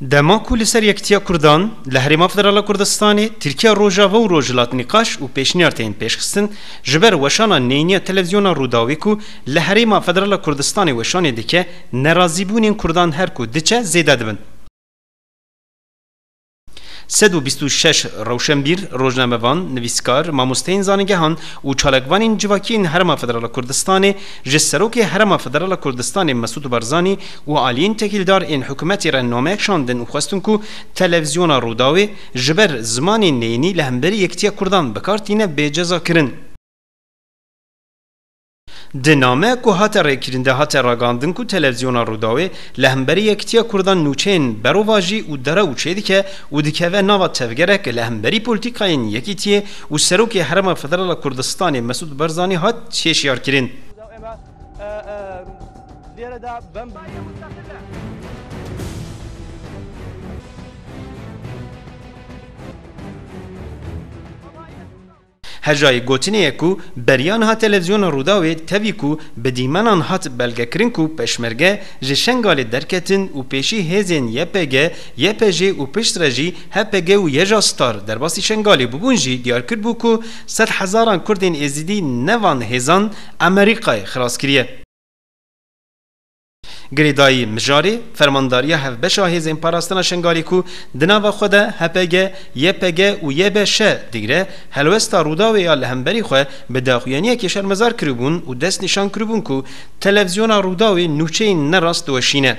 دما کو لسر یکتیا کردان لهرما فدرال کردستانی ترکیه روجاوا و روجلات نقاش و پیشنیارتین پیشخستن جبر وشانا نینیا تلویزیونا روداوی کو لهرما فدرال کردستانی وشانی دکه نرازیبونین کردان هر کو دچه زیده دبن 126 روشنبیر روزنامه‌وان نویسکار ماموستین زانگهان و چالکوانین جواکین هرما فدرال کردستان جسروک هرما فدرال کردستان مسعود بارزانی و عالین تکیلدار این حکومتی رنامه شاندن و خواستن کو تلویزیون روداوی جبر زمان نینی لهمبری یکتیا کردان بکارتینه به جزا کرن دنامه کو هات رکرنده هات راگاندن کو تلویزیون روداوی لهمبری یکتیا کردان نوچین برواجی و دره و چه دیکه و دیکه و نوا تفگره که لهمبری پولیتیکاین یکیتیه و سروک هرم فدرال کردستان مسعود بارزانی هات شیشیار کرین هجای گوتنیه کو بریان ها تلویزیون روداوی تبی کو بدیمنان هات بلگه کرن کو پشمرگه جشنگال درکتن و پیشی هزین یپجی و پشترجی هپگه و یجاستار در باسی شنگالی ببونجی دیار کرد بو کو 100,000 کردین ازیدی نوان هزان امریکای خلاص کریه گریدایی مجاری فرمانداری هفبشا هزین پاراستنا شنگالی کو دناوا خوده هپگه یپگه و یبشه دیگره هلوستا روداوی یا لهمبری خواه به داخویانیه که شرمزار کربون و دست نشان کربون کو تلویزیون روداوی نوچه نراست وشینه